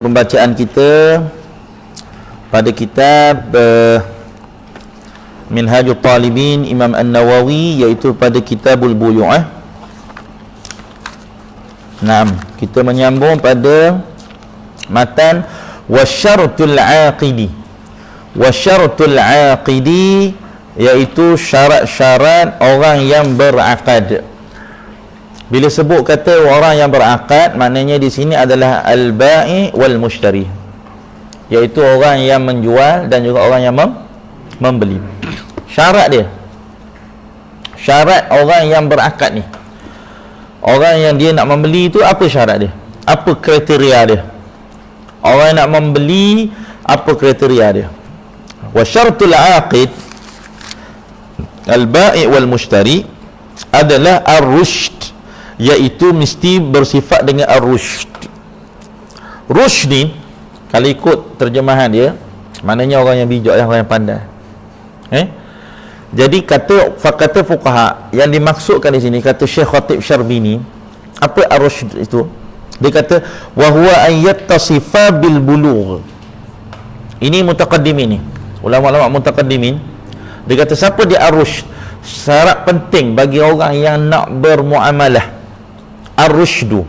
Pembacaan kita pada kitab Minhajul Talibin Imam An-Nawawi, iaitu pada Kitabul Buyu'. Naam, kita menyambung pada matan wasyaratul aqidi. Wasyaratul aqidi iaitu syarat-syarat orang yang berakad. Bila sebut kata orang yang berakad, maknanya di sini adalah al-ba'i wal mushtari, iaitu orang yang menjual dan juga orang yang membeli. Syarat dia, syarat orang yang berakad ni, orang yang dia nak membeli tu, apa syarat dia, apa kriteria dia? Orang yang nak membeli, apa kriteria dia? Wa syaratul aqid al-ba'i wal mushtari adalah ar-rushd, iaitu mesti bersifat dengan ar-rushd. Rushd ni, kalau ikut terjemahan dia, maknanya orang yang bijak, orang yang pandai. Jadi kata fuqaha yang dimaksudkan di sini, kata Syekh Khatib Syarbini, apa ar-rushd itu? Dia kata wa huwa an yattasifa bil bulugh. Ini mutaqaddimin ni, ulama-ulama mutaqaddimin. Dia kata siapa dia ar-rushd? Syarat penting bagi orang yang nak bermuamalah, ar-rushdu,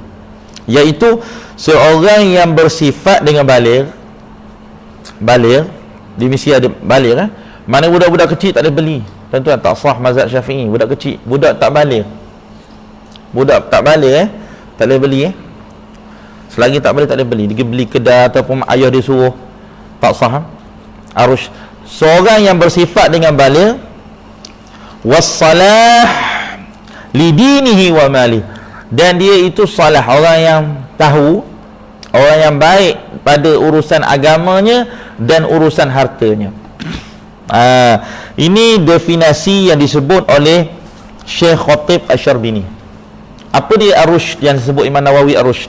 iaitu seorang yang bersifat dengan baligh. Dia mesti ada baligh. Mana budak-budak kecil tak boleh beli, tuan-tuan, tak sah mazhab Syafi'i. Budak kecil, budak tak baligh, tak boleh beli. Selagi tak boleh, tak boleh beli. Dia beli kedai ataupun ayah dia suruh, tak sah. Ar-rushd, seorang yang bersifat dengan baligh, wassalah lidinihi wa mali, dan dia itu salah, orang yang tahu, orang yang baik pada urusan agamanya dan urusan hartanya. Ini definisi yang disebut oleh Syekh Khatib Asy-Syarbini. Apa dia ar-rushd yang disebut Imam Nawawi ar-rushd?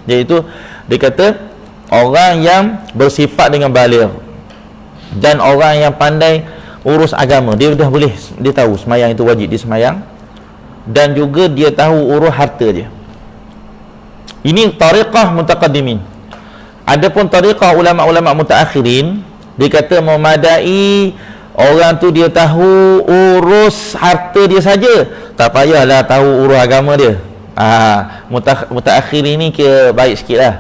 Iaitu dia kata orang yang bersifat dengan baligh dan orang yang pandai urus agama. Dia dah boleh, dia tahu semayang itu wajib, dia semayang, dan juga dia tahu urus harta dia. Ini tariqah mutaqaddimin. Adapun tariqah ulama-ulama mutaakhirin, dia kata memadai orang tu dia tahu urus harta dia saja, tak payahlah tahu urus agama dia. Mutaakhir ini kira baik sikit lah.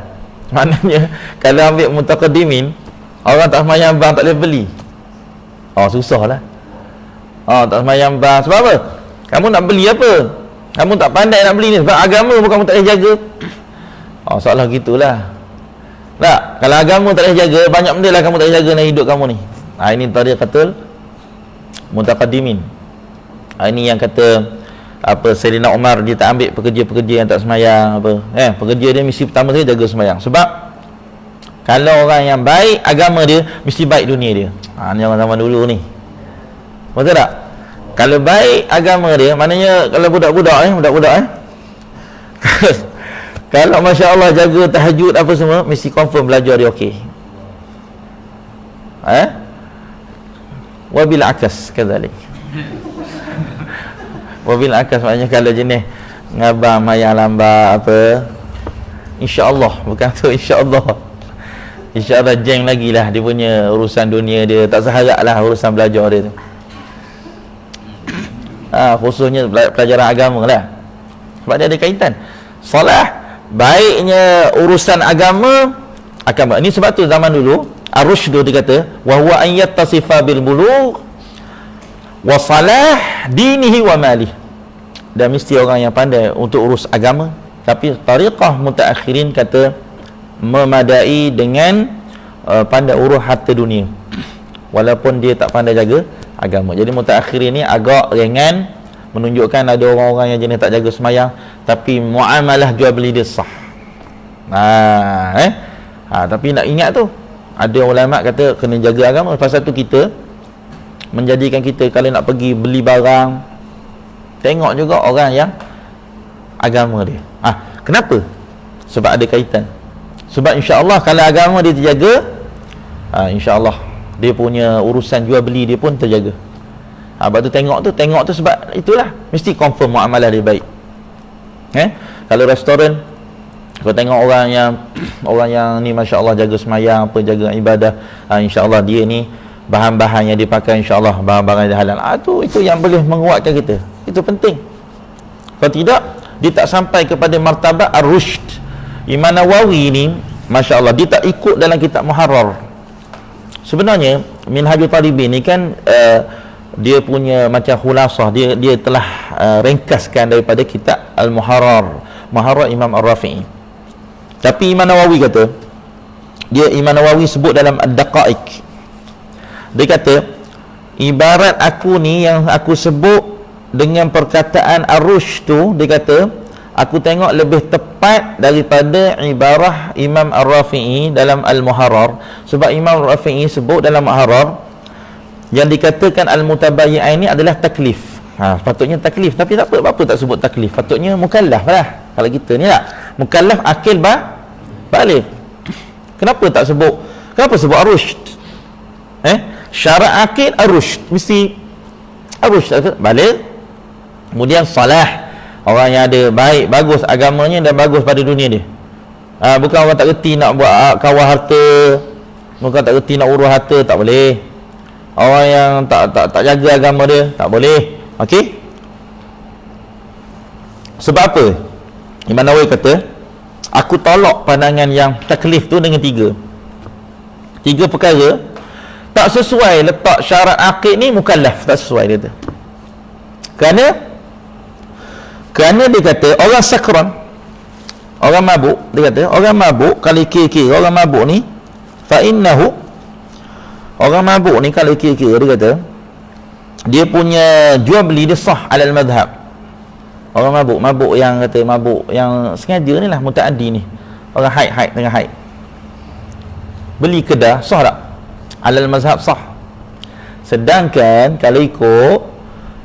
Maknanya kalau ambil mutaqaddimin, orang tak semayang bang tak boleh beli, susah lah. Tak semayang bang sebab apa? Kamu nak beli apa? Kamu tak pandai nak beli ni, sebab agama bukan kamu tak boleh jaga. Soalan gitulah. Tak, kalau agama tak boleh jaga, banyak benda lah kamu tak boleh jaga dalam hidup kamu ni. Ini tariqatul mutaqaddimin. Ini yang kata apa, Sayyidina Umar, dia tak ambil pekerja-pekerja yang tak semayang apa. Pekerja dia mesti pertama sekali jaga semayang. Sebab kalau orang yang baik agama dia, mesti baik dunia dia. Ni orang zaman dulu ni. Betul tak? Kalau baik agama dia, maknanya kalau budak-budak kalau Masya Allah jaga tahajud apa semua, mesti confirm belajar dia okey. Wabil akas kadzalik. Wabil akas maknanya kalau jenis ngabang mayang lambat apa, insya-Allah, bukan tu insya-Allah. InsyaAllah jeng lagi lah dia punya urusan dunia dia, tak seharap lah urusan belajar dia tu. Khususnya pelajaran agama lah, sebab dia ada kaitan. Salah, baiknya urusan agama. Ini sebab tu zaman dulu ar-rushdu dia kata wa huwa an yattasifa bil bulugh wa salah dinihi wa malih, dan mesti orang yang pandai untuk urus agama. Tapi tariqah mutaakhirin kata memadai dengan pandai urus harta dunia, walaupun dia tak pandai jaga agama. Jadi mutaakhirin ni agak ringan, menunjukkan ada orang-orang yang jenis tak jaga semayang, tapi muamalah jual beli dia sah. Tapi nak ingat tu, ada ulama kata kena jaga agama. Pasal tu kita menjadikan kita kalau nak pergi beli barang, tengok juga orang yang agama dia. Kenapa? Sebab ada kaitan. Sebab insya-Allah kalau agama dia terjaga, insya-Allah dia punya urusan jual beli dia pun terjaga. Sebab tu tengok tu sebab itulah mesti confirm muamalah dia baik. Kalau restoran Kau tengok orang yang ni masya-Allah jaga semayang, apa jaga ibadah, insya-Allah dia ni bahan-bahan yang dipakai insya-Allah bahan-bahan yang halal. Itu yang boleh menguatkan kita. Itu penting. Kalau tidak, dia tak sampai kepada martabat ar-rushd. Imam Nawawi ni masya-Allah dia tak ikut dalam kitab Muharrar. Sebenarnya Minhajul Talibin ni kan dia punya macam khulasah, dia telah ringkaskan daripada kitab Al-Muharrar, Muharrar Imam Ar-Rafi'i. Tapi Imam Nawawi kata, Imam Nawawi sebut dalam Ad-Daqa'iq, dia kata ibarat aku ni yang aku sebut dengan perkataan ar-rushd tu, dia kata aku tengok lebih tepat daripada ibarah Imam Ar-Rafi'i dalam Al-Muharrar. Sebab Imam Ar-Rafi'i sebut dalam Muharrar yang dikatakan al-mutabayyi'ain ni adalah taklif. Patutnya taklif, tapi tak apa tak sebut taklif, patutnya mukallaf lah. Kalau kita ni lah mukallaf akil balik. Kenapa sebut ar-rushd? Syarat akil ar-rushd, mesti ar-rushd balik. Kemudian salah, orang yang ada baik, bagus agamanya dan bagus pada dunia dia. Bukan orang tak reti nak buat kawal harta, bukan tak reti nak urus harta, tak boleh. Orang yang tak jaga agama dia, tak boleh. Okey? Sebab apa? Imam Nawawi kata, aku tolak pandangan yang taklif tu dengan tiga perkara tak sesuai letak syarat akid ni mukallaf, tak sesuai dia tu. Kerana dia kata orang sakran, orang mabuk, dia kata orang mabuk kalau kira-kira orang mabuk ni fa innahu, orang mabuk ni kalau kira-kira dia kata dia punya jual beli dia sah alal madhab. Orang mabuk yang kata mabuk yang sengaja ni lah, mutaaddi ni, orang haid tengah haid, beli kedah sah tak? Alal mazhab sah. Sedangkan kalau ikut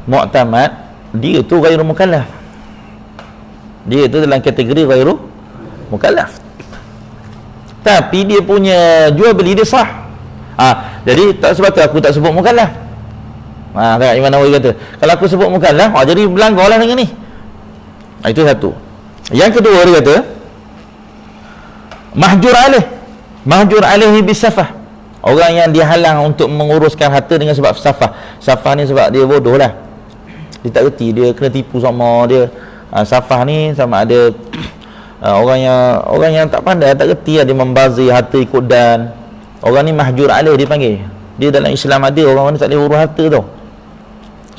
mu'tamad, dia tu ghairu mukallaf, dia tu dalam kategori ghairu mukallaf, tapi dia punya jual beli dia sah. Jadi tak sebab tu aku tak sebut mukallaf. Tengok Imam Nawawi kata kalau aku sebut mukallaf, jadi berlanggar lah dengan ni. Itu satu. Yang kedua dia kata mahjur alaihi bisafah, orang yang dihalang untuk menguruskan harta dengan sebab safah ni sebab dia bodoh lah, dia tak reti, dia kena tipu sama dia. Safah ni sama ada orang yang tak pandai, tak reti lah, dia membazir harta ikut dan. Orang ni mahjur alaih dipanggil. Dia dalam Islam ada orang ni tak boleh urus harta tau.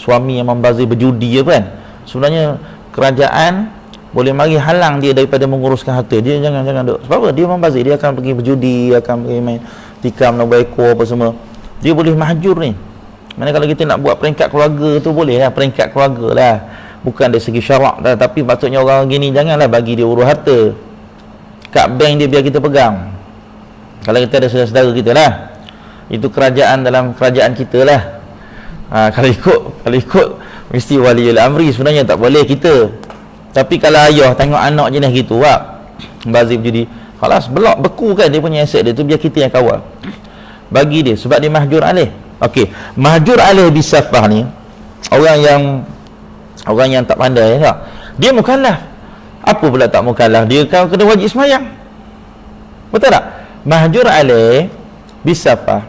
Suami yang membazir berjudi apa kan, sebenarnya kerajaan boleh mari halang dia daripada menguruskan harta dia. Jangan duk. Sebab apa? Dia membazir, dia akan pergi berjudi, akan pergi main tikam, nak buat ekor apa semua. Dia boleh mahjur ni. Mana kalau kita nak buat peringkat keluarga tu boleh lah, peringkat keluarga lah, bukan dari segi syarak lah. Tapi patutnya orang gini janganlah bagi dia urus harta. Kad bank dia biar kita pegang. Kalau kita ada saudara-saudara kita lah, itu kerajaan dalam kerajaan kita lah. Kalau ikut mesti waliul amri, sebenarnya tak boleh kita. Tapi kalau ayah tengok anak jenis gitu, bazir berjudi, khalas belak beku kan dia punya aset dia tu, biar kita yang kawal. Bagi dia sebab dia mahjur alaih. Okey, mahjur alaih bisafah ni orang yang tak pandai tak? Dia mukallaf. Apa pula tak mukallaf? Dia kan kena wajib semayang. Betul tak? Mahjur alaih bisafah,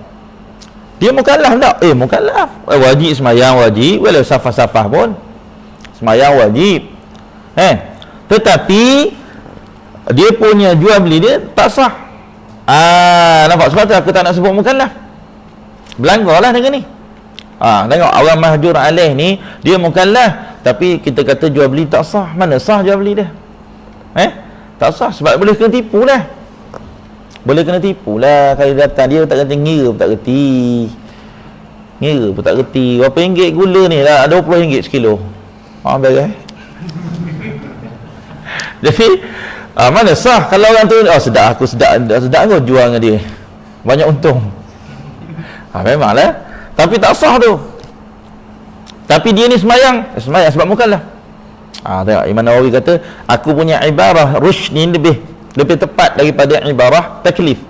dia mukallaf tak? Mukallaf. Wajib semayang, wajib. Walau safah-safah pun semayang wajib. Tetapi dia punya jual beli dia tak sah. Nampak? Sebab tu aku tak nak sebut mukallaf. Berlanggarlah dengan ni. Tengok orang mahjur alaih ni dia mukallaf, tapi kita kata jual beli tak sah. Mana sah jual beli dia? Tak sah sebab boleh kena tipu lah. Kalau datang dia tak kata ngira pun tak reti. Berapa ringgit gula ni lah, RM20 sekilo. Beres. Jadi mana sah kalau orang tu sedap aku jual dengan dia, banyak untung. Memanglah, tapi tak sah tu. Tapi dia ni semayang sebab mukallaf. Tengok Imam Nawawi kata aku punya ibarah rushd ni lebih tepat daripada ibarah taklif.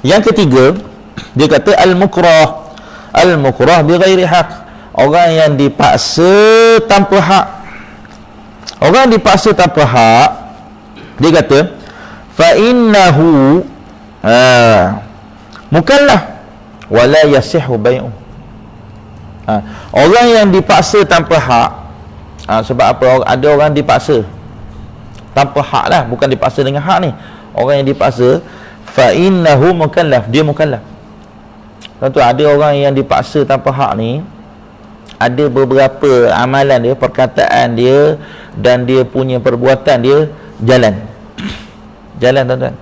Yang ketiga dia kata al-mukrah bi ghairi haq, orang yang dipaksa tanpa hak. Orang dipaksa tanpa hak Dia kata fa innahu mukallaf wala yasihu bai'u. Orang yang dipaksa tanpa hak, sebab apa? Ada orang dipaksa tanpa hak lah, bukan dipaksa dengan hak ni. Orang yang dipaksa, fa innahu mukallaf, dia mukallaf. Tentu ada orang yang dipaksa tanpa hak ni, ada beberapa amalan dia, perkataan dia dan dia punya perbuatan dia jalan tuan-tuan.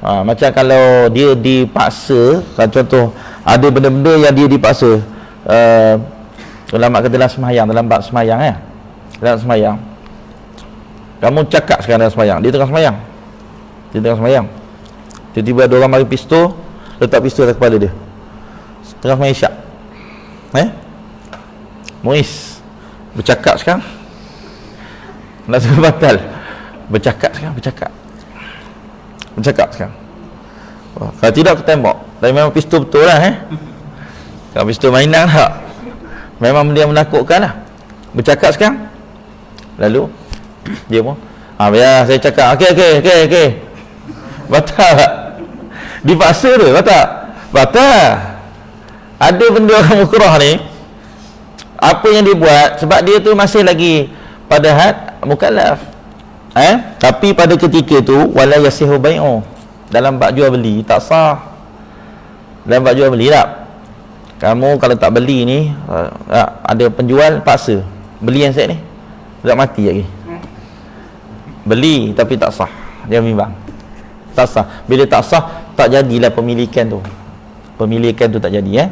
Macam kalau dia dipaksa, kalau contoh ada benda-benda yang dia dipaksa, ulama kata dalam sembahyang, dalam bab sembahyang dalam sembahyang, kamu cakap sekarang dalam sembahyang, dia tengah sembahyang, tiba-tiba ada orang mari pistol, letak pistol atas kepala dia tengah sembahyang isyak. Muiz bercakap sekarang, nak suruh batal, bercakap sekarang. Kalau tidak aku tembak. Tapi memang pistol betul lah kalau pistol mainan tak, memang dia menakutkan lah. Bercakap sekarang, lalu dia pun biar saya cakap okey batal tak? Dipaksa tu batal. Ada benda orang mukrah ni, apa yang dia buat, sebab dia tu masih lagi pada had mukallaf. Tapi pada ketika tu wala yasihu bai'u, dalam bab jual beli tak sah. Dalam bab jual beli tak, kamu kalau tak beli ni, ada penjual paksa beli handset ni, tak mati lagi. Beli tapi tak sah, dia bimbang tak sah. Bila tak sah, tak jadilah pemilikan tu tak jadi.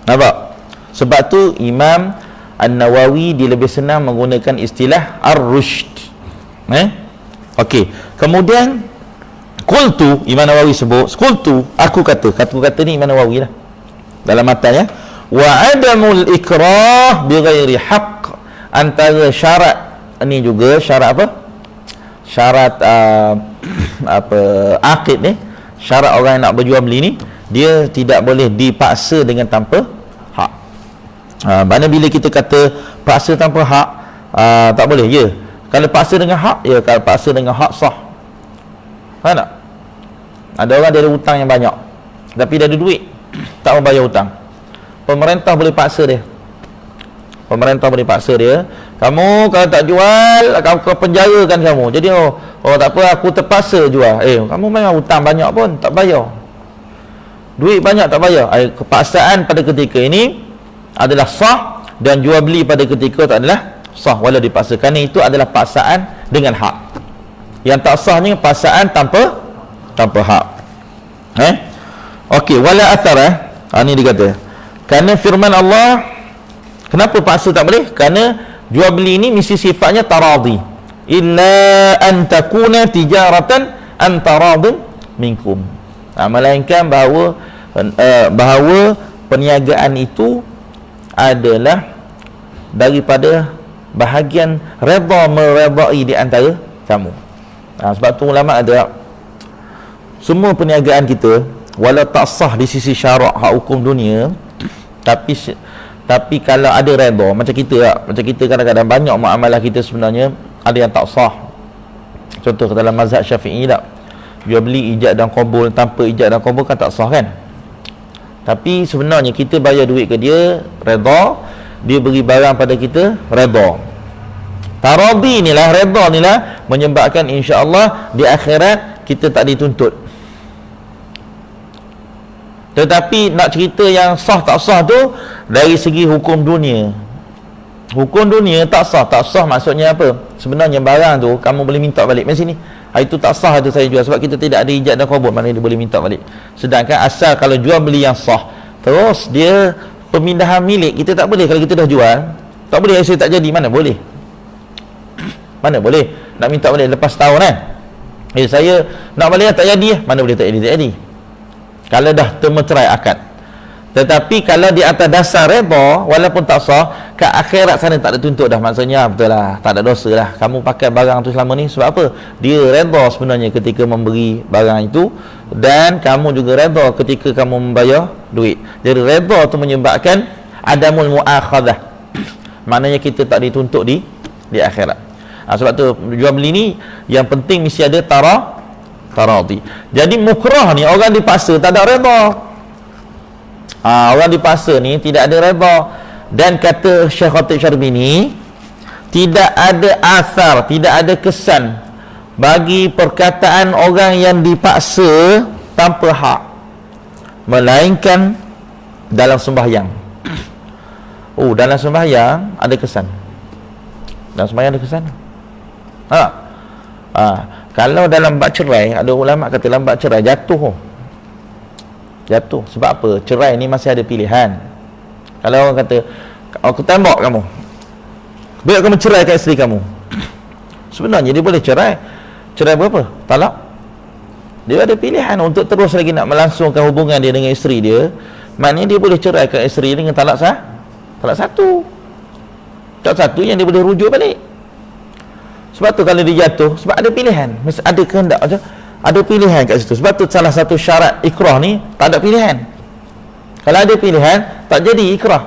Nampak? Sebab tu Imam An-Nawawi dia lebih senang menggunakan istilah ar-rushd. Okey. Kemudian qultu, Imam Nawawi sebut qultu, aku kata ni Imam Nawawi lah dalam matan wa adamul ikrah bighairi haqq, antara syarat ni juga syarat apa? Syarat aqid ni, syarat orang yang nak berjual beli ni, dia tidak boleh dipaksa dengan tanpa hak. Mana bila kita kata paksa tanpa hak, tak boleh. Kalau paksa dengan hak, kalau paksa dengan hak sah. Faham tak? Ada orang dia ada hutang yang banyak, tapi dia ada duit, tak mau bayar hutang. Pemerintah boleh paksa dia. Kamu kalau tak jual, aku penjarakan kamu. Jadi tak apa, aku terpaksa jual. Kamu memang hutang banyak pun tak bayar, duit banyak tak bayar. Kepaksaan pada ketika ini adalah sah, dan jual beli pada ketika itu adalah sah walau dipaksa. Kerana itu adalah paksaan dengan hak. Yang tak sahnya paksaan tanpa hak. Okey, wala athara. Ni dia kata, kerana firman Allah, kenapa paksa tak boleh? Kerana jual beli ini mesti sifatnya taradhi. Illa an takuna tijaratan an taradhin minkum. Melainkan bahawa perniagaan itu adalah daripada bahagian meredai di antara kamu. Sebab tu ulama ada, semua perniagaan kita walau tak sah di sisi syarak hak hukum dunia, tapi kalau ada redha, macam kita kadang-kadang banyak muamalah kita sebenarnya ada yang tak sah. Contoh dalam mazhab Syafi'i tak, jual beli ijab dan qabul, tanpa ijab dan qabul kan tak sah kan. Tapi sebenarnya kita bayar duit ke dia redha, dia beri barang pada kita redha. Taradhi inilah, redha inilah menyebabkan insya-Allah di akhirat kita tak dituntut. Tetapi nak cerita yang sah tak sah tu dari segi hukum dunia. Hukum dunia tak sah maksudnya apa? Sebenarnya barang tu kamu boleh minta balik. Macam sini, itu tak sah tu saya jual sebab kita tidak ada ijaz dan qabul, maknanya dia boleh minta balik. Sedangkan asal kalau jual beli yang sah, terus dia pemindahan milik, kita tak boleh. Kalau kita dah jual, tak boleh saya tak jadi, mana boleh nak minta balik lepas tahun kan. Saya nak balik tak jadi, mana boleh tak jadi. Kalau dah termeterai akad. Tetapi kalau di atas dasar redha, walaupun tak sah, ke akhirat sana tak ada tuntut dah. Maksudnya betul lah, tak ada dosa lah kamu pakai barang tu selama ni. Sebab apa? Dia redha sebenarnya ketika memberi barang itu, dan kamu juga redha ketika kamu membayar duit. Jadi redha tu menyebabkan adamul muakhadhah, maknanya kita tak dituntut di akhirat. Sebab tu jual beli ni yang penting mesti ada taradhi. Jadi mukrah ni orang dipaksa tak ada redha. Orang dipaksa ni tidak ada redha. Dan kata Syekh Khatib Syarbini, tidak ada asar, tidak ada kesan bagi perkataan orang yang dipaksa tanpa hak, melainkan dalam sembahyang. Dalam sembahyang ada kesan. Dalam sembahyang ada kesan. Kalau dalam bab cerai, ada ulama kata dalam bab cerai jatuh. Sebab apa? Cerai ni masih ada pilihan. Kalau orang kata, aku tembak kamu, biar kamu ceraikan isteri kamu, sebenarnya dia boleh cerai. Cerai berapa? Talak. Dia ada pilihan untuk terus lagi nak melangsungkan hubungan dia dengan isteri dia. Maknanya dia boleh ceraikan isteri dengan talak satu. Talak satu yang dia boleh rujuk balik. Sebab tu kalau dia jatuh, sebab ada pilihan, ada kehendak, ada pilihan kat situ. Sebab tu salah satu syarat ikrah ni tak ada pilihan. Kalau ada pilihan, tak jadi ikrah.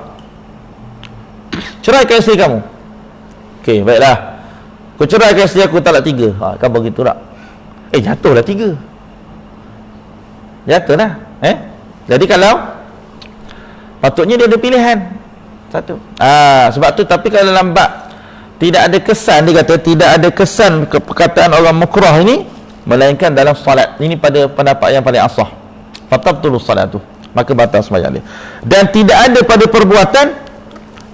Ceraikan isteri kamu. Okey, baiklah. Kau ceraikan isteri aku talak 3. Kan begitu tak? Jatuhlah 3. Jatuh dah. Jadi kalau patutnya dia ada pilihan. Satu. Sebab tu, tapi kalau lambat tidak ada kesan, dia kata tidak ada kesan perkataan orang mukrah ini melainkan dalam solat. Ini pada pendapat yang paling asah. Fatabtulus salatu, maka batal sembahyang dia. Dan tidak ada pada perbuatan.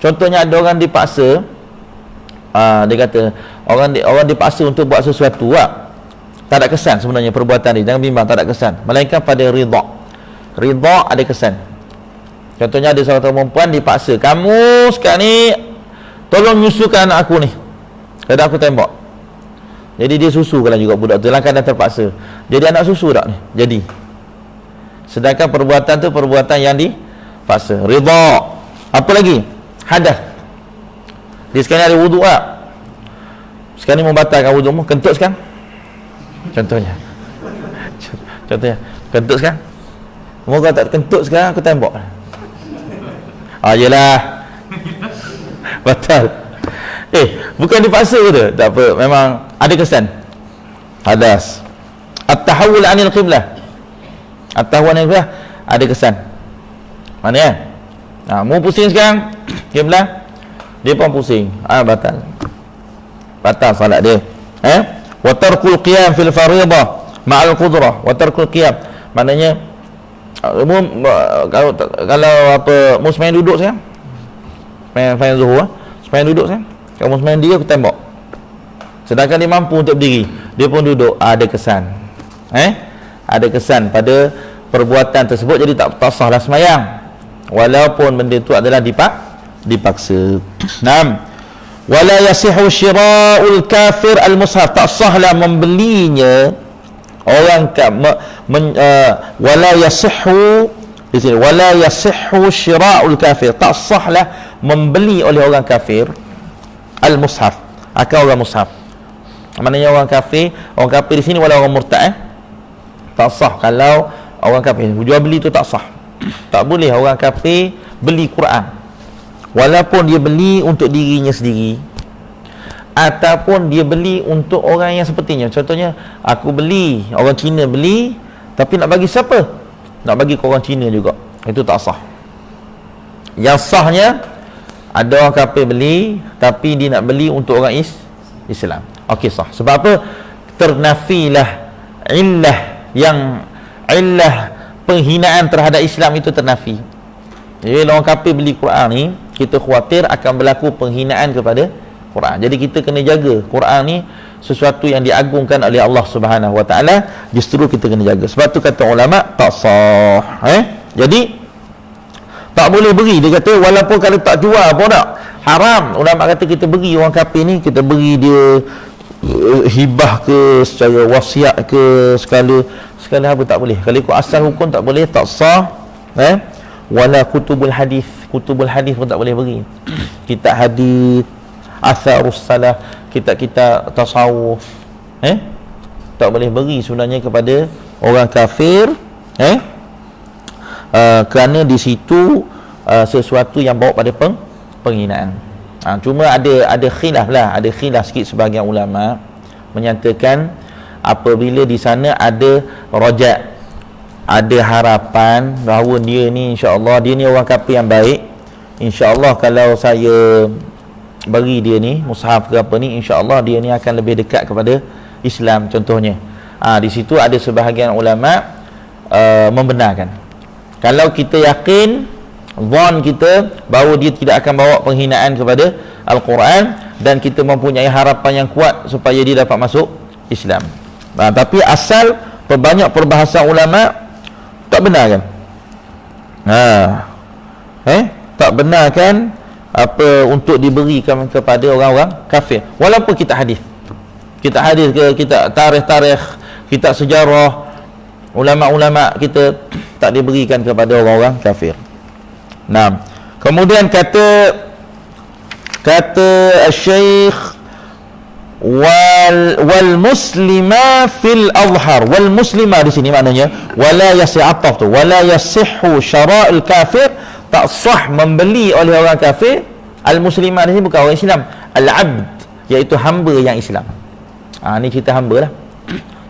Contohnya ada orang dipaksa, dia kata orang dipaksa untuk buat sesuatu, tak ada kesan sebenarnya perbuatan dia. Jangan bimbang, tak ada kesan, melainkan pada ridha ada kesan. Contohnya ada seorang perempuan dipaksa, kamu sekarang ni tolong nyusukan anak aku ni, kadang aku tembak. Jadi dia susukan juga budak tu dalam keadaan terpaksa. Jadi anak susu tak ni? Jadi. Sedangkan perbuatan tu perbuatan yang dipaksa. Ridha. Apa lagi? Hadas. Dia sekarang ada wuduk tak? Sekarang ni membatalkan wudukmu, kentut sekarang. Contohnya, kentut sekarang. Moga tak kentut sekarang, aku tembak. Yelah, batal. Bukan dipaksa ke tu? Tak apa, memang ada kesan. Hadas. At-tahawul anil qiblah. At-tahawul anil qiblah ada kesan. Mana ya? Mu pusing sekarang qiblah, dia pun pusing. Batal. Batal salat dia. Wa tarkul qiyam fil fardhah ma'al qudrah. Wa tarkul qiyam maknanya kalau apa mu semain duduk sekarang, main zuhur, semain duduk sekarang, kamu semain dia aku tembak. Sedangkan dia mampu untuk berdiri, dia pun duduk. Ada kesan. Ada kesan pada perbuatan tersebut, jadi tak sahlah sembahyang walaupun benda itu adalah dipaksa. Wala yasihu syira'ul kafir al-mushaf. Tak sahlah membelinya orang wala yasihu di sini, wala yasihu syira'ul kafir. Tak sahlah membeli oleh orang kafir al-mushaf, akan orang mushaf. Maknanya orang kafir di sini wala orang murtad, tak sah kalau orang kafir jual beli tu tak sah. Tak boleh orang kafir beli Quran, walaupun dia beli untuk dirinya sendiri ataupun dia beli untuk orang yang sepertinya. Contohnya, aku beli, orang Cina beli, tapi nak bagi siapa? Nak bagi ke orang Cina juga. Itu tak sah. Yang sahnya, ada orang kafir beli, tapi dia nak beli untuk orang Islam. Okey, sah. Sebab apa? Ternafilah illah penghinaan terhadap Islam itu ternafi. Jadi orang kafir beli Quran ni, kita khawatir akan berlaku penghinaan kepada Quran. Jadi kita kena jaga Quran ni sesuatu yang diagungkan oleh Allah Subhanahu Wa Taala, justru kita kena jaga. Sebab tu kata ulama tak sah. Jadi tak boleh beri. Dia kata walaupun kalau tak jual pun tak haram. Ulama kata kita beri orang kafir ni, kita beri dia hibah ke, secara wasiat ke, sekala apa tak boleh. Kalau ikut asal hukum tak boleh, tak sah. Wala kutubul hadis pun tak boleh beri. Kitab hadis, atharus salah, kitab tasawuf, tak boleh beri sebenarnya kepada orang kafir, kerana di situ sesuatu yang bawa pada penghinaan. Cuma ada khilaf lah, ada khilaf sikit sebahagian ulama menyatakan apabila di sana ada rojak, ada harapan bahawa dia ni insya-Allah dia ni orang kafir yang baik, insya-Allah kalau saya bagi dia ni mushaf ke apa ni, insya-Allah dia ni akan lebih dekat kepada Islam contohnya. Di situ ada sebahagian ulama membenarkan. Kalau kita yakin zon kita bahawa dia tidak akan bawa penghinaan kepada Al-Quran dan kita mempunyai harapan yang kuat supaya dia dapat masuk Islam. Tapi asal banyak perbahasan ulama tak benar kan? Tak benar kan apa untuk diberikan kepada orang-orang kafir. Walaupun kita hadis ke kita tarikh, kita sejarah, ulama-ulama kita tak diberikan kepada orang-orang kafir. Nah, kemudian kata Syekh wal muslima fil azhar. Wal muslima di sini maknanya wala yasi'ataf tu, wala yasihhu syara'il kafir, tak sah membeli oleh orang kafir. Al muslimah di sini bukan orang Islam, al abd, iaitu hamba yang Islam. Ni cerita hamba lah.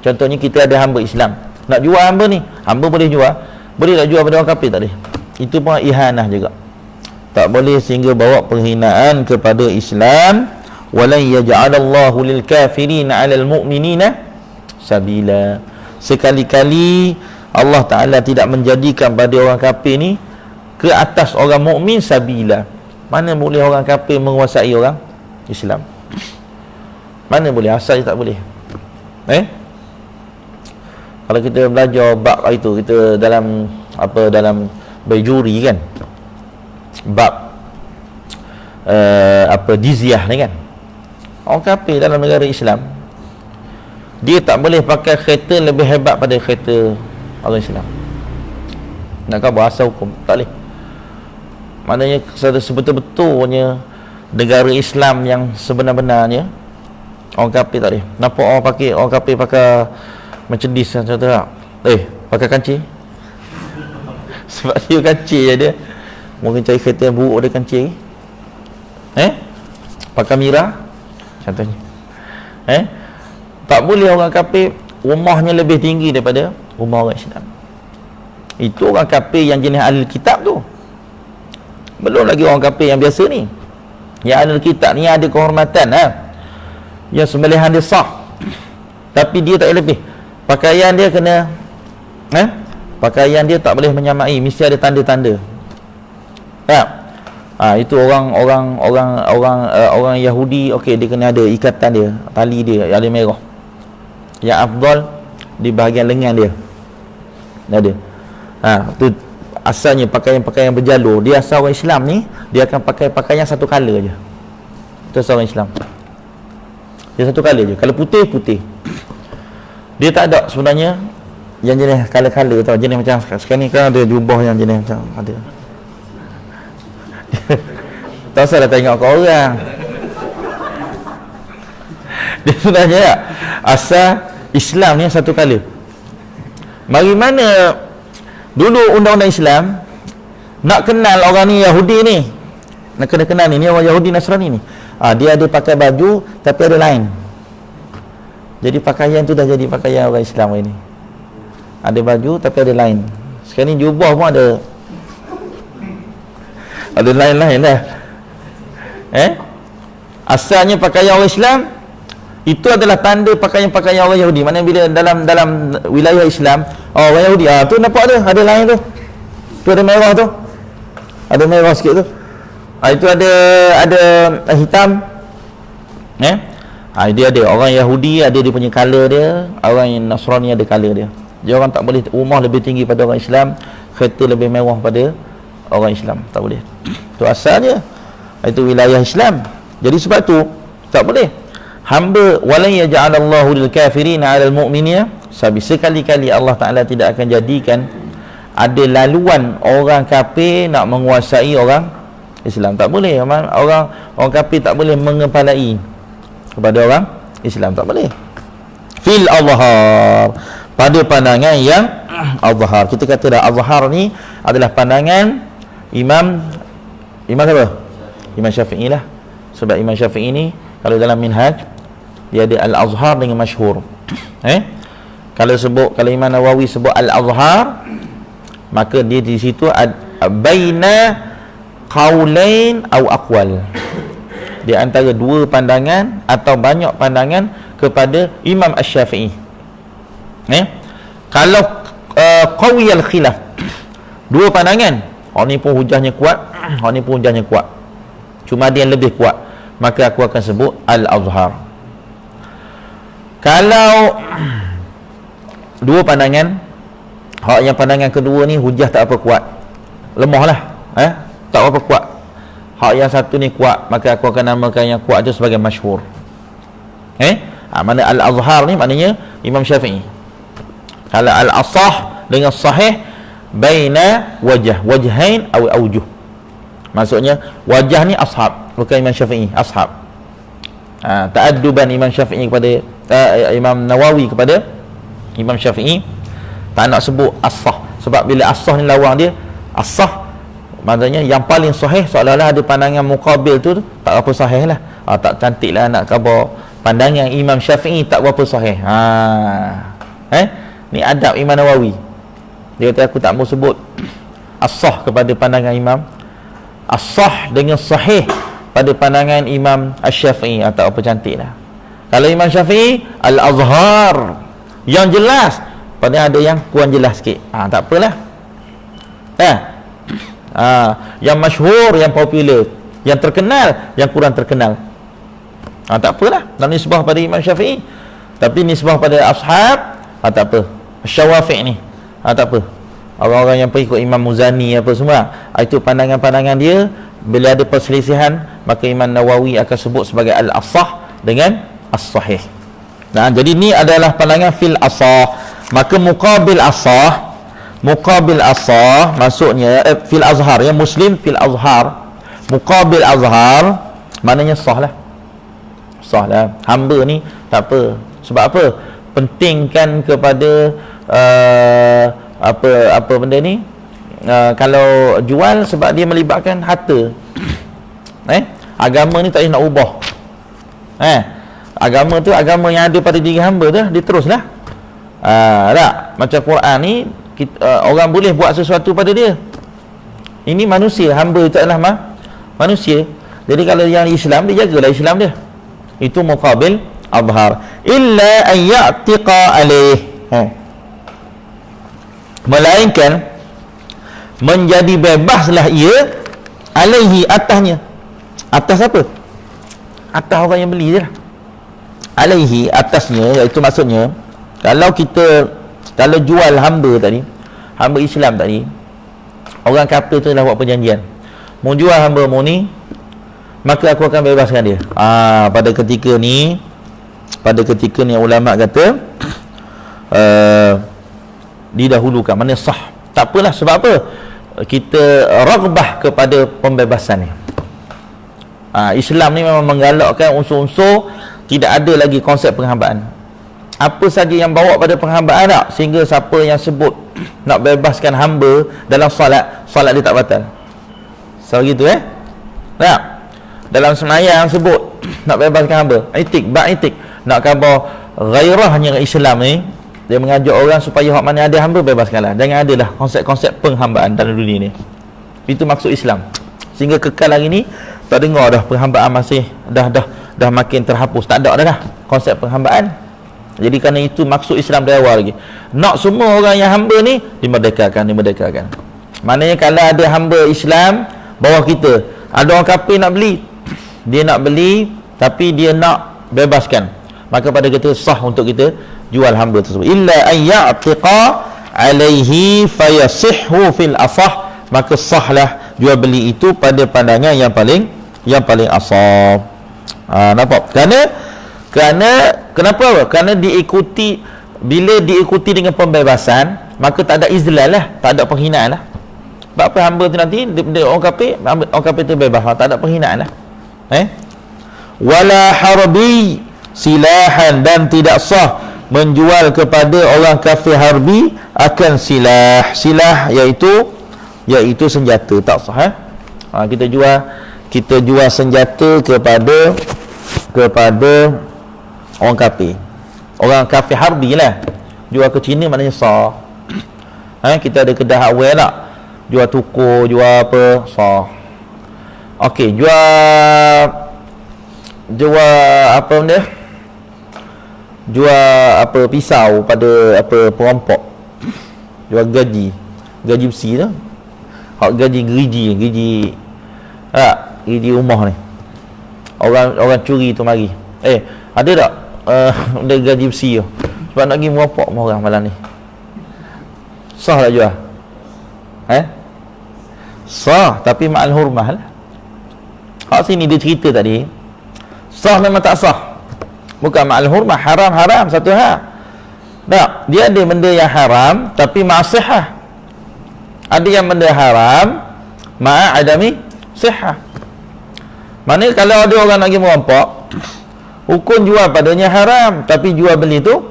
Contohnya kita ada hamba Islam, nak jual hamba ni, hamba boleh jual, boleh tak jual pada orang kafir? Tak boleh. Itu pun ihanah juga, tak boleh, sehingga bawa penghinaan kepada Islam. Walan yaj'alallahu lil kafirina 'alal mu'minina sabila. Sekali-kali Allah Ta'ala tidak menjadikan pada orang kafir ni ke atas orang mukmin sabila. Mana boleh orang kafir menguasai orang Islam? Mana boleh, asal tak boleh. Kalau kita belajar bab itu, kita dalam Bajuri kan, bab jizyah ni kan, orang kafir dalam negara Islam dia tak boleh pakai kereta lebih hebat pada kereta orang Islam. Nak kau bahasa hukum tak boleh. Maknanya sebetul-betulnya negara Islam yang sebenar-benarnya, orang kafir tak boleh. Nampak orang kafir pakai Mercedes contoh tak? Pakai kancil. Sebab dia kancil je dia. Mungkin cari kereta yang buruk dia kancil. Pakai Mira contohnya. Tak boleh orang kafir rumahnya lebih tinggi daripada rumah orang Islam. Itu orang kafir yang jenis ahli kitab tu. Belum lagi orang kafir yang biasa ni. Yang ahli kitab ni ada kehormatan, yang sembelihan dia sah, tapi dia tak lebih. Pakaian dia kena pakaian dia tak boleh menyamai, mesti ada tanda-tanda. Itu orang Yahudi, okey, dia kena ada ikatan dia, tali dia yang merah. Yang afdal di bahagian lengan dia. Ada. Tu asalnya pakaian berjalur. Dia asal orang Islam ni, dia akan pakai pakaian satu color je. Itu asal orang Islam. Dia satu color je. Kalau putih. Dia tak ada sebenarnya yang jenis color-color tau, jenis macam sekarang ni kan ada jubah yang jenis macam ada. Tak usah dah tengok kat orang. Dia sebenarnya asal Islam ni satu color. Mari mana dulu undang-undang Islam nak kenal orang ni Yahudi ni, nak kena kenal ni orang Yahudi Nasrani ni, dia ada pakai baju tapi ada lain. Jadi pakaian tu dah jadi pakaian orang Islam ini. Ada baju tapi ada lain. Sekarang ni jubah pun ada lain-lain lah. Asalnya pakaian orang Islam itu adalah tanda pakaian-pakaian orang Yahudi. Mana bila dalam wilayah Islam, orang Yahudi, tu nampak ada lain tu. Tu ada merah tu. Ada merah sikit tu. Itu ada hitam. Dia ada orang Yahudi, ada dia punya color dia. Orang yang Nasrani ada color dia. Dia orang tak boleh rumah lebih tinggi pada orang Islam, kereta lebih mewah pada orang Islam, tak boleh. Itu asalnya. Itu wilayah Islam. Jadi sebab tu tak boleh. Hamba walan yaj'alallahu lil kafirina 'alal mu'minina sabi. Sekali-kali Allah Taala tidak akan jadikan ada laluan orang kafir nak menguasai orang Islam. Tak boleh. Orang kafir tak boleh mengepalai kepada orang Islam, tak boleh. Fil azhar, pada pandangan yang azhar. Kita kata dah azhar ni adalah pandangan Imam siapa? Imam Syafi'i lah. Sebab Imam Syafi'i ni kalau dalam Minhaj dia ada Al-Azhar dengan Masyhur. Kalau Imam Nawawi sebut Al-Azhar, maka dia di situ baina qaulain atau aqwal, di antara dua pandangan atau banyak pandangan kepada Imam Asy-Syafi'i. Kalau qawiyal khilaf, dua pandangan, orang ni pun hujahnya kuat, orang ni pun hujahnya kuat, cuma dia yang lebih kuat, maka aku akan sebut Al-Azhar. Kalau dua pandangan, hak yang pandangan kedua ni hujah tak apa kuat, lemah lah, tak apa kuat, hak yang satu ni kuat, maka aku akan namakan yang kuat itu sebagai masyhur. Mana Al-Azhar ni maknanya Imam Syafi'i. Kalau Al-Asah dengan sahih baina wajhain atau aujuh, maksudnya wajah ni ashab, bukan Imam Syafi'i, ashab. Ta'adduban Imam Syafi'i kepada Imam Nawawi kepada Imam Syafi'i, tak nak sebut as-sah, sebab bila as-sah ni lawan dia, as-sah maksudnya yang paling sahih, seolah-olah ada pandangan muqabil tu tak apa sahih lah. Tak cantik lah nak khabar pandangan Imam Syafi'i tak berapa sahih. Ni adab Imam Nawawi. Dia kata aku tak mau sebut as-sah kepada pandangan Imam, as-sah dengan sahih pada pandangan Imam Asy-Syafi'i, tak apa cantik lah. Kalau Imam Syafi'i Al-Azhar yang jelas, pada ada yang kurang jelas sikit, tak apalah. Yang masyhur, yang popular, yang terkenal, yang kurang terkenal, tak apalah. Dan nisbah pada Imam Syafi'i, tapi nisbah pada ashab, tak apa. Syawafi' ni, tak apa. Orang-orang yang pengikut Imam Muzani apa semua, itu pandangan-pandangan dia. Bila ada perselisihan, maka Imam Nawawi akan sebut sebagai al-asah dengan as-sahih. Jadi ni adalah pandangan fil asah. Maka muqabil asah, maksudnya fil azhar, ya, Muslim fil azhar, muqabil azhar maknanya sah lah. Hamba ni tak apa. Sebab apa? Pentingkan kepada apa benda ni, kalau jual, sebab dia melibatkan harta. Agama ni tak boleh nak ubah. Agama tu agama yang ada pada diri hamba tu, dia teruslah. Tak macam Quran ni, orang boleh buat sesuatu pada dia. Ini manusia, hamba itu adalah manusia. Jadi kalau yang Islam, dia jagalah Islam dia. Itu muqabil azhar. Illa an ya'tiqa alaih, melainkan menjadi bebaslah ia alaihi, atasnya. Atas apa? Atas orang yang beli je lah. Alaihi, atasnya, iaitu maksudnya kalau jual hamba tadi, hamba Islam tadi, orang kafir tu dah buat perjanjian, mau jual hamba mu ni, maka aku akan bebaskan dia. Pada ketika ni ulama kata didahulukan, mana sah. Tak apalah, sebab apa? Kita raghbah kepada pembebasan ni. Islam ni memang menggalakkan unsur-unsur, tidak ada lagi konsep penghambaan. Apa saja yang bawa pada penghambaan tak, sehingga siapa yang sebut nak bebaskan hamba dalam solat dia tak batal. So gitu tak? Dalam sembahyang sebut nak bebaskan hamba, itik, nak khabar ghairahnya Islam ni, dia mengajak orang supaya hak mana ada hamba bebaskanlah. Jangan adalah konsep-konsep penghambaan dalam dunia ni. Itu maksud Islam. Sehingga kekal hari ni tak dengar dah penghambaan, masih dah makin terhapus. Tak ada dah konsep penghambaan. Jadi kerana itu maksud Islam dari awal lagi. Nak semua orang yang hamba ni dimerdekakan. Maknanya kalau ada hamba Islam bawah kita, ada orang kafir nak beli, dia nak beli tapi dia nak bebaskan, maka pada kita sah untuk kita jual hamba tersebut. Illa an ya'tiqa alaihi fayasihhu fil asah, maka sahlah jual beli itu pada pandangan yang paling asah. Nampak? Kenapa? Kerana diikuti, bila diikuti dengan pembebasan, maka tak ada izlal lah, tak ada penghinaan lah. Sebab apa? Hamba tu nanti orang kafir tu bebas, tak ada penghinaan lah. Wala harbi silahan, dan tidak sah menjual kepada orang kafir harbi akan silah iaitu senjata, tak sah. Kita jual kita jual senjata kepada orang kafir. Orang kafir harbi lah. Jual ke Cina maknanya sah. Kita ada kedai hardware tak? Jual tukur, jual apa, sah. Okey, jual apa benda? Jual apa, pisau pada apa perampok. Jual gaji besi tu. Hak gaji gerigi rumah ni. Orang curi tu mari. Ada tak benda gaji besi tu? Sebab nak pergi merampok orang malam ni. Sah tak jual? Sah, tapi ma'al hurmah lah. Hak sini dia cerita tadi, sah memang tak sah. Bukan ma'al hurmah, haram satu hal. Tak, dia ada benda yang haram tapi ma'asihah. Ada yang benda haram ma'adami sihah. Maknanya kalau ada orang nak pergi merampok, hukum jual padanya haram, tapi jual beli tu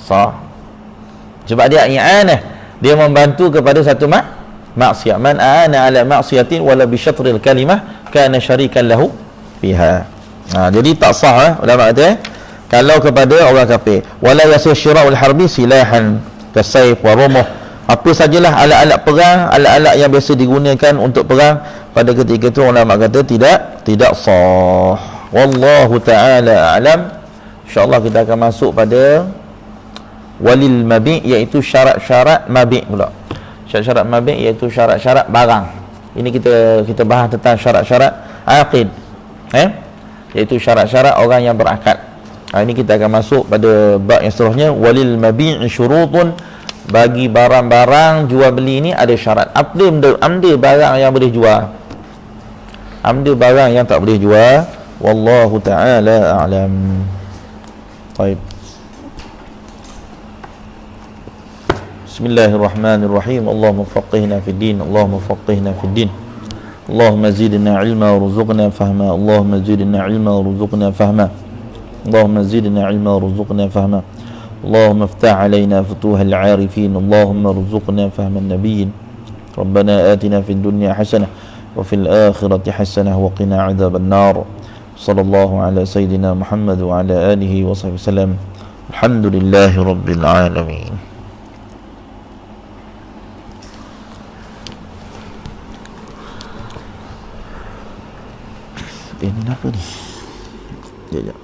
sah. Sebab dia i'anah, dia membantu kepada satu maksiat. Man a'ana ala maksiatin wala bi syatril kalimah kana syarikan lahu fiha. Jadi tak sah ulama kata kalau kepada orang kafir. Wala yasir syira'ul harbi silahan kasayf wa rumuh. Apa sajalah alat-alat perang, alat-alat yang biasa digunakan untuk perang, pada ketika itu ulama kata tidak sah. Wallahu ta'ala a'lam. InsyaAllah kita akan masuk pada walil mabi', iaitu syarat-syarat mabi' pula. Syarat-syarat mabi' iaitu syarat-syarat barang. Ini kita bahas tentang syarat-syarat aqid, iaitu syarat-syarat orang yang berakad. Ini kita akan masuk pada bab yang seterusnya. Walil mabi' syurutun, bagi barang-barang jual beli ni ada syarat. Amda barang yang boleh jual, amda barang yang tak boleh jual. Wallahu ta'ala a'lam. Baik. Bismillahirrahmanirrahim. Allahumma faqihna fid din, Allahumma faqihna fid din. Allahumma zidna ilma warzuqna fahma. Allahumma zidna ilma warzuqna fahma. Allahumma zidna ilma warzuqna fahma. اللهم افتح علينا فتوح العارفين. اللهم ارزقنا فهم النبيين. ربنا آتنا في الدنيا حسنة وفي الآخرة حسنة وقنا عذاب النار. صلى الله على سيدنا محمد وعلى آله وصحبه وسلم. الحمد لله رب العالمين. Ini apa ni? Ya.